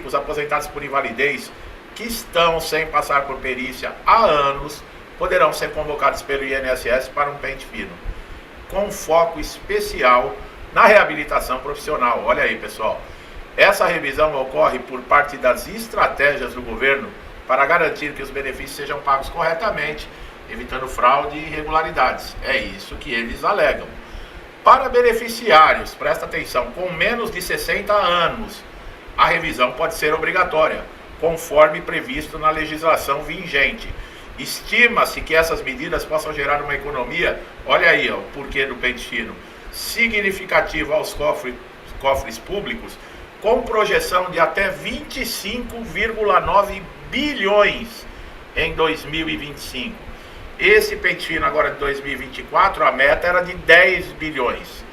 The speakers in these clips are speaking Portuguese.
Os aposentados por invalidez que estão sem passar por perícia há anos poderão ser convocados pelo INSS para um pente fino, com foco especial na reabilitação profissional. Olha aí, pessoal, essa revisão ocorre por parte das estratégias do governo para garantir que os benefícios sejam pagos corretamente, evitando fraude e irregularidades. É isso que eles alegam. Para beneficiários, presta atenção, com menos de 60 anos, a revisão pode ser obrigatória, conforme previsto na legislação vigente. Estima-se que essas medidas possam gerar uma economia, olha aí, o porquê do pente fino, significativa aos cofres públicos, com projeção de até 25,9 bilhões em 2025. Esse pente fino agora de 2024, a meta era de 10 bilhões.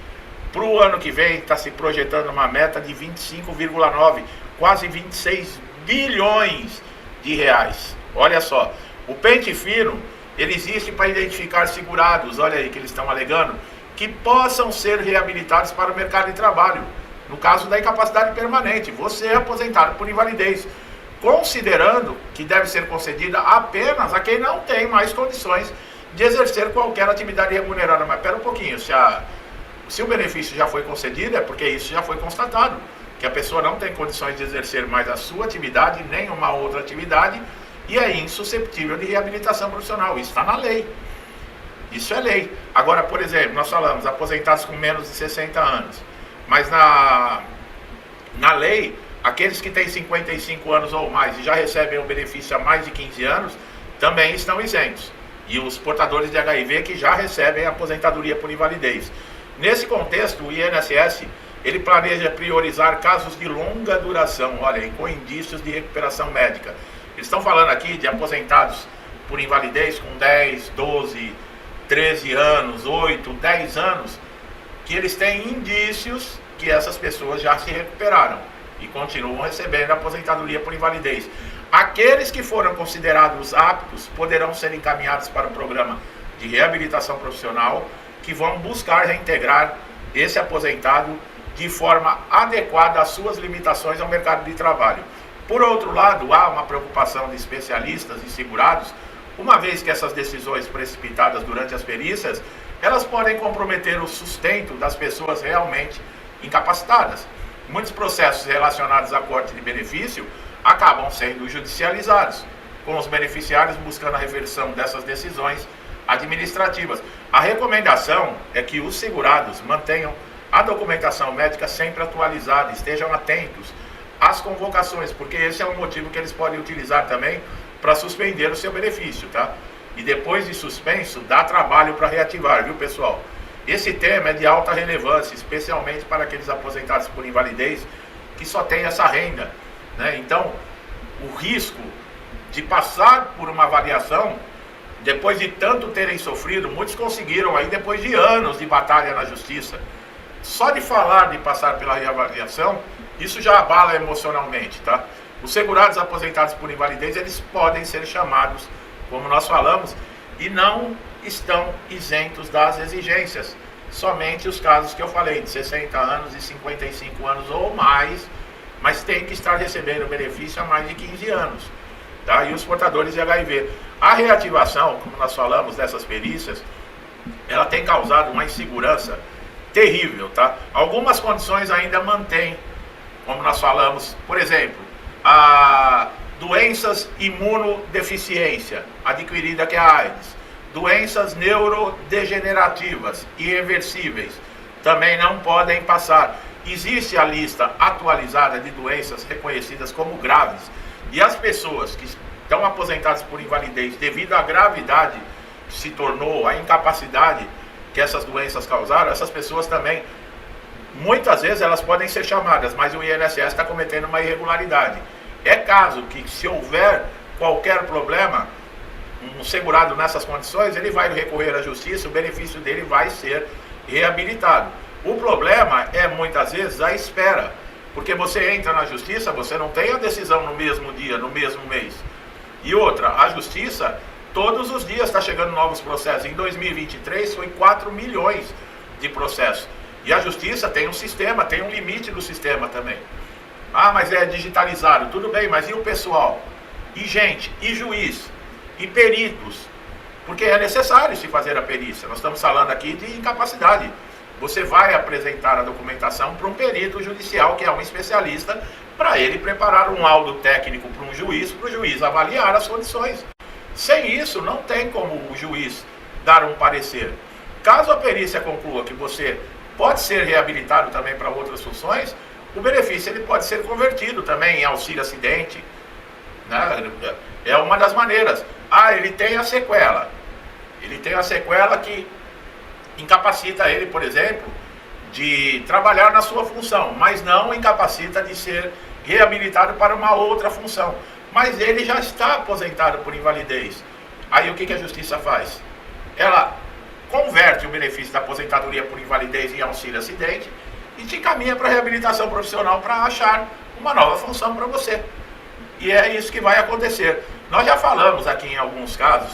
Para o ano que vem está se projetando uma meta de 25,9, quase 26 bilhões de reais. Olha só, o pente fino, ele existe para identificar segurados, olha aí que eles estão alegando, que possam ser reabilitados para o mercado de trabalho, no caso da incapacidade permanente, você é aposentado por invalidez, considerando que deve ser concedida apenas a quem não tem mais condições de exercer qualquer atividade remunerada. Mas espera um pouquinho, se o benefício já foi concedido, é porque isso já foi constatado, que a pessoa não tem condições de exercer mais a sua atividade, nem uma outra atividade, e é insusceptível de reabilitação profissional. Isso está na lei. Isso é lei. Agora, por exemplo, nós falamos aposentados com menos de 60 anos, mas na lei, aqueles que têm 55 anos ou mais e já recebem o benefício há mais de 15 anos, também estão isentos. E os portadores de HIV que já recebem a aposentadoria por invalidez. Nesse contexto, o INSS, ele planeja priorizar casos de longa duração, olha aí, com indícios de recuperação médica. Eles estão falando aqui de aposentados por invalidez com 10, 12, 13 anos, 8, 10 anos, que eles têm indícios que essas pessoas já se recuperaram e continuam recebendo a aposentadoria por invalidez. Aqueles que foram considerados aptos poderão ser encaminhados para o programa de reabilitação profissional, que vão buscar reintegrar esse aposentado de forma adequada às suas limitações ao mercado de trabalho. Por outro lado, há uma preocupação de especialistas e segurados, uma vez que essas decisões precipitadas durante as perícias, elas podem comprometer o sustento das pessoas realmente incapacitadas. Muitos processos relacionados a corte de benefício acabam sendo judicializados, com os beneficiários buscando a reversão dessas decisões administrativas. A recomendação é que os segurados mantenham a documentação médica sempre atualizada, estejam atentos às convocações, porque esse é um motivo que eles podem utilizar também para suspender o seu benefício, tá? E depois de suspenso, dá trabalho para reativar, viu, pessoal? Esse tema é de alta relevância, especialmente para aqueles aposentados por invalidez que só têm essa renda, né? Então, o risco de passar por uma avaliação, depois de tanto terem sofrido, muitos conseguiram aí depois de anos de batalha na justiça. Só de falar de passar pela reavaliação, isso já abala emocionalmente, tá? Os segurados aposentados por invalidez, eles podem ser chamados, como nós falamos, e não estão isentos das exigências. Somente os casos que eu falei, de 60 anos e 55 anos ou mais, mas tem que estar recebendo o benefício há mais de 15 anos, tá? E os portadores de HIV. A reativação, como nós falamos dessas perícias, ela tem causado uma insegurança terrível, tá? Algumas condições ainda mantêm, como nós falamos, por exemplo, a doenças imunodeficiência adquirida, que é a AIDS, doenças neurodegenerativas irreversíveis, também não podem passar. Existe a lista atualizada de doenças reconhecidas como graves, e as pessoas que estão aposentadas por invalidez devido à gravidade que se tornou, a incapacidade que essas doenças causaram, essas pessoas também, muitas vezes elas podem ser chamadas, mas o INSS está cometendo uma irregularidade. É caso que, se houver qualquer problema, um segurado nessas condições, ele vai recorrer à justiça, o benefício dele vai ser reabilitado. O problema é, muitas vezes, a espera, porque você entra na justiça, você não tem a decisão no mesmo dia, no mesmo mês. E outra, a justiça, todos os dias está chegando novos processos. Em 2023 foi 4 milhões de processos. E a justiça tem um sistema, tem um limite do sistema também. Ah, mas é digitalizado. Tudo bem, mas e o pessoal? E gente, e juiz, e peritos? Porque é necessário se fazer a perícia. Nós estamos falando aqui de incapacidade. Você vai apresentar a documentação para um perito judicial, que é um especialista, para ele preparar um laudo técnico para o juiz avaliar as condições. Sem isso, não tem como o juiz dar um parecer. Caso a perícia conclua que você pode ser reabilitado também para outras funções, o benefício ele pode ser convertido também em auxílio acidente, né? É uma das maneiras. Ah, ele tem a sequela. Ele tem a sequela que incapacita ele, por exemplo, de trabalhar na sua função, mas não incapacita de ser reabilitado para uma outra função. Mas ele já está aposentado por invalidez. Aí o que a justiça faz? Ela converte o benefício da aposentadoria por invalidez em auxílio acidente e te encaminha para a reabilitação profissional para achar uma nova função para você. E é isso que vai acontecer. Nós já falamos aqui em alguns casos,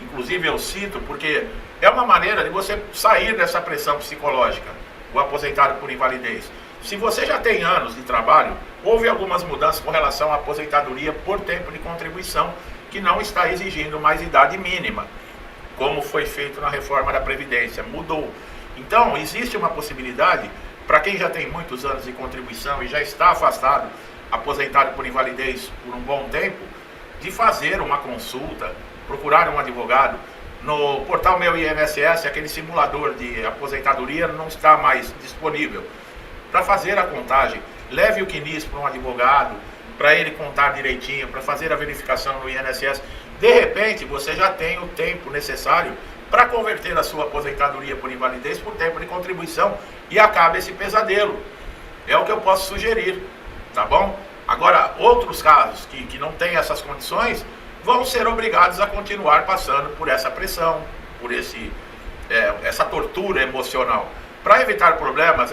inclusive eu cito, porque é uma maneira de você sair dessa pressão psicológica, o aposentado por invalidez. Se você já tem anos de trabalho, houve algumas mudanças com relação à aposentadoria por tempo de contribuição, que não está exigindo mais idade mínima, como foi feito na reforma da Previdência, mudou. Então, existe uma possibilidade, para quem já tem muitos anos de contribuição e já está afastado, aposentado por invalidez por um bom tempo, de fazer uma consulta, procurar um advogado. No portal Meu INSS, aquele simulador de aposentadoria não está mais disponível. Para fazer a contagem, leve o CNIS para um advogado, para ele contar direitinho, para fazer a verificação no INSS. De repente, você já tem o tempo necessário para converter a sua aposentadoria por invalidez por tempo de contribuição e acaba esse pesadelo. É o que eu posso sugerir, tá bom? Agora, outros casos que não têm essas condições vão ser obrigados a continuar passando por essa pressão, por essa tortura emocional. Para evitar problemas,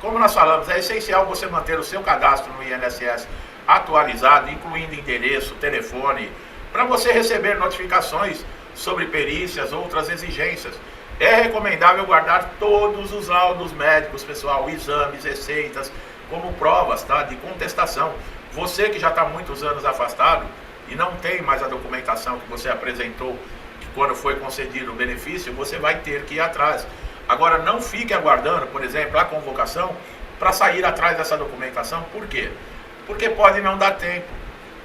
como nós falamos, é essencial você manter o seu cadastro no INSS atualizado, incluindo endereço, telefone, para você receber notificações sobre perícias, outras exigências. É recomendável guardar todos os laudos médicos, pessoal, exames, receitas, como provas, tá, de contestação. Você que já está muitos anos afastado e não tem mais a documentação que você apresentou que quando foi concedido o benefício, você vai ter que ir atrás. Agora, não fique aguardando, por exemplo, a convocação para sair atrás dessa documentação. Por quê? Porque pode não dar tempo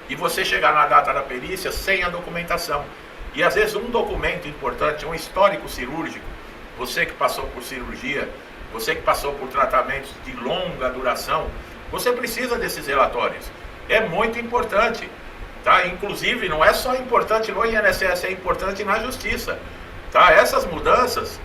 e você chegar na data da perícia sem a documentação. E às vezes um documento importante, um histórico cirúrgico, você que passou por cirurgia, você que passou por tratamentos de longa duração, você precisa desses relatórios. É muito importante, tá? Inclusive, não é só importante no INSS, é importante na Justiça, tá? Essas mudanças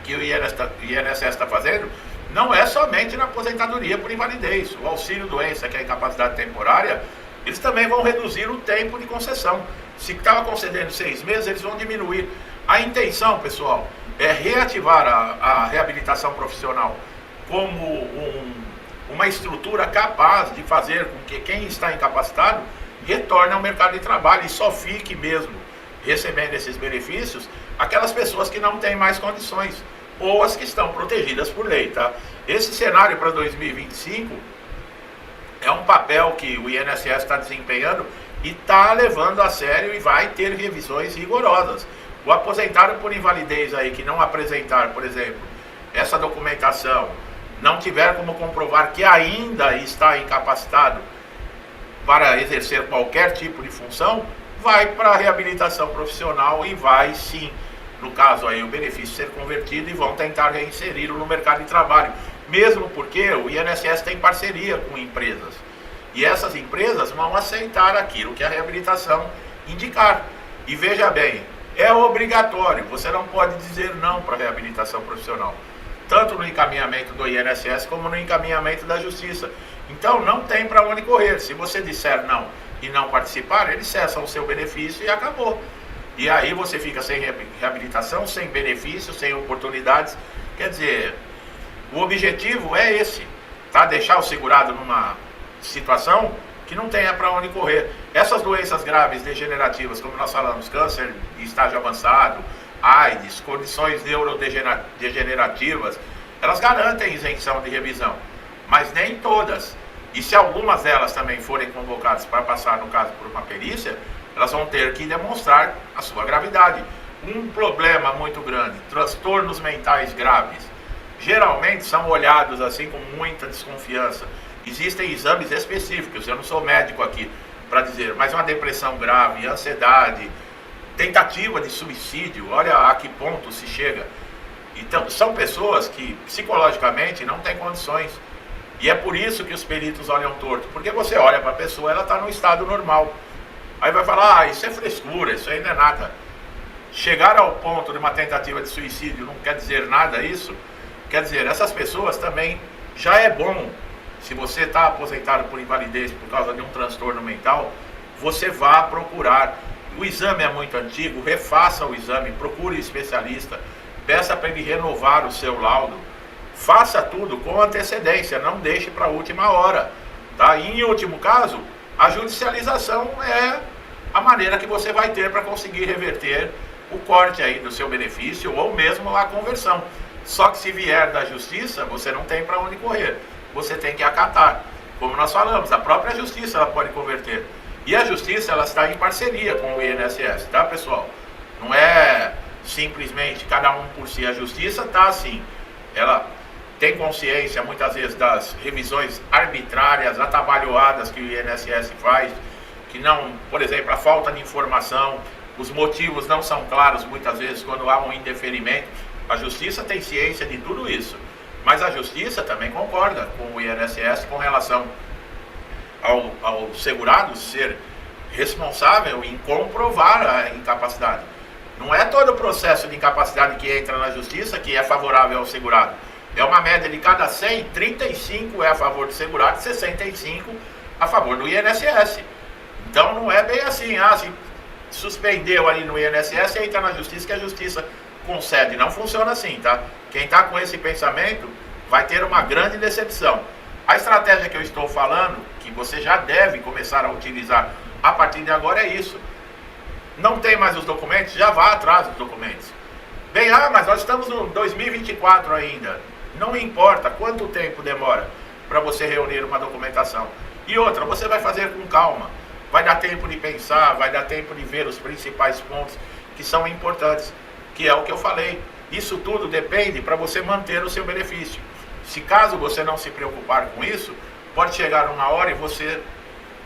que o INSS está fazendo não é somente na aposentadoria por invalidez. O auxílio-doença, que é a incapacidade temporária, eles também vão reduzir o tempo de concessão. Se estava concedendo 6 meses, eles vão diminuir. A intenção, pessoal, é reativar a reabilitação profissional como uma estrutura capaz de fazer com que quem está incapacitado retorne ao mercado de trabalho e só fique mesmo recebendo esses benefícios aquelas pessoas que não têm mais condições ou as que estão protegidas por lei, tá? Esse cenário para 2025 é um papel que o INSS está desempenhando e está levando a sério e vai ter revisões rigorosas. O aposentado por invalidez aí que não apresentar, por exemplo, essa documentação, não tiver como comprovar que ainda está incapacitado para exercer qualquer tipo de função, vai para a reabilitação profissional e vai sim, no caso aí, o benefício ser convertido e vão tentar reinseri-lo no mercado de trabalho. Mesmo porque o INSS tem parceria com empresas. E essas empresas vão aceitar aquilo que a reabilitação indicar. E veja bem, é obrigatório, você não pode dizer não para a reabilitação profissional. Tanto no encaminhamento do INSS como no encaminhamento da Justiça. Então não tem para onde correr. Se você disser não e não participar, eles cessam o seu benefício e acabou. E aí você fica sem reabilitação, sem benefício, sem oportunidades. Quer dizer, o objetivo é esse, tá? Deixar o segurado numa situação que não tenha para onde correr. Essas doenças graves degenerativas, como nós falamos, câncer de estágio avançado, AIDS, condições neurodegenerativas, elas garantem isenção de revisão, mas nem todas. E se algumas delas também forem convocadas para passar, no caso, por uma perícia, elas vão ter que demonstrar a sua gravidade. Um problema muito grande, transtornos mentais graves, geralmente são olhados assim com muita desconfiança. Existem exames específicos, eu não sou médico aqui para dizer, mas uma depressão grave, ansiedade, tentativa de suicídio, olha a que ponto se chega. Então, são pessoas que psicologicamente não têm condições. E é por isso que os peritos olham torto, porque você olha para a pessoa, ela está no estado normal. Aí vai falar, isso é frescura, isso aí não é nada. Chegar ao ponto de uma tentativa de suicídio não quer dizer nada isso. Quer dizer, essas pessoas também, já é bom, se você está aposentado por invalidez por causa de um transtorno mental, você vá procurar. O exame é muito antigo, refaça o exame, procure um especialista, peça para ele renovar o seu laudo. Faça tudo com antecedência, não deixe para a última hora. Tá? E em último caso, a judicialização é a maneira que você vai ter para conseguir reverter o corte aí do seu benefício ou mesmo a conversão. Só que se vier da justiça, você não tem para onde correr. Você tem que acatar. Como nós falamos, a própria justiça ela pode converter. E a justiça ela está em parceria com o INSS, tá, pessoal? Não é simplesmente cada um por si. A justiça está assim. Ela tem consciência muitas vezes das revisões arbitrárias, atabalhoadas que o INSS faz, que não, por exemplo, a falta de informação, os motivos não são claros muitas vezes quando há um indeferimento. A justiça tem ciência de tudo isso, mas a justiça também concorda com o INSS com relação ao segurado ser responsável em comprovar a incapacidade. Não é todo o processo de incapacidade que entra na justiça que é favorável ao segurado. É uma média de cada 100, 35 é a favor do segurado e 65 a favor do INSS. Então não é bem assim, se suspendeu ali no INSS e entra na justiça que a justiça concede. Não funciona assim, tá? Quem está com esse pensamento vai ter uma grande decepção. A estratégia que eu estou falando, que você já deve começar a utilizar a partir de agora, é isso. Não tem mais os documentos? Já vá atrás dos documentos. Bem, mas nós estamos no 2024 ainda. Não importa quanto tempo demora para você reunir uma documentação. E outra, você vai fazer com calma. Vai dar tempo de pensar, vai dar tempo de ver os principais pontos que são importantes, que é o que eu falei. Isso tudo depende para você manter o seu benefício. Se caso você não se preocupar com isso, pode chegar uma hora e você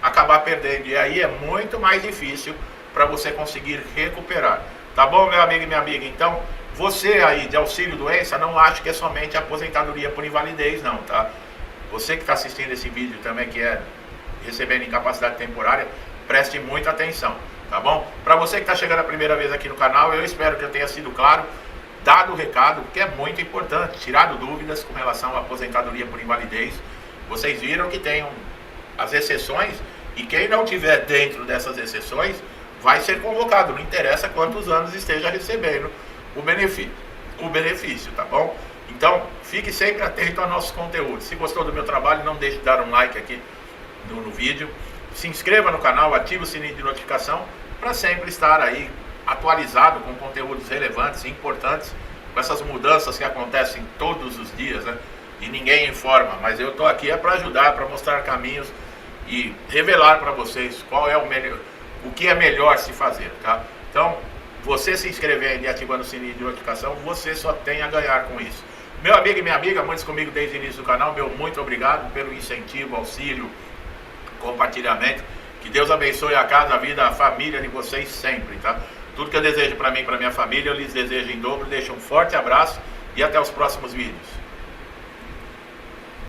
acabar perdendo. E aí é muito mais difícil para você conseguir recuperar. Tá bom, meu amigo e minha amiga? Então, você aí de auxílio doença, não acha que é somente aposentadoria por invalidez, não, tá? Você que está assistindo esse vídeo também, que é recebendo incapacidade temporária, preste muita atenção, tá bom? Para você que está chegando a primeira vez aqui no canal, eu espero que eu tenha sido claro, dado o recado, que é muito importante, tirado dúvidas com relação à aposentadoria por invalidez. Vocês viram que tem as exceções, e quem não tiver dentro dessas exceções, vai ser convocado, não interessa quantos anos esteja recebendo o benefício, tá bom? Então, fique sempre atento aos nossos conteúdos. Se gostou do meu trabalho, não deixe de dar um like aqui no vídeo. Se inscreva no canal, ative o sininho de notificação para sempre estar aí atualizado com conteúdos relevantes e importantes, com essas mudanças que acontecem todos os dias, né? E ninguém informa, mas eu estou aqui para ajudar, para mostrar caminhos e revelar para vocês qual é o que é melhor se fazer, tá? Então, você se inscrevendo e ativando o sininho de notificação, você só tem a ganhar com isso. Meu amigo e minha amiga, muitos comigo desde o início do canal, meu muito obrigado pelo incentivo, auxílio, compartilhamento. Que Deus abençoe a casa, a vida, a família de vocês sempre, tá? Tudo que eu desejo para mim e para minha família, eu lhes desejo em dobro. Deixo um forte abraço e até os próximos vídeos.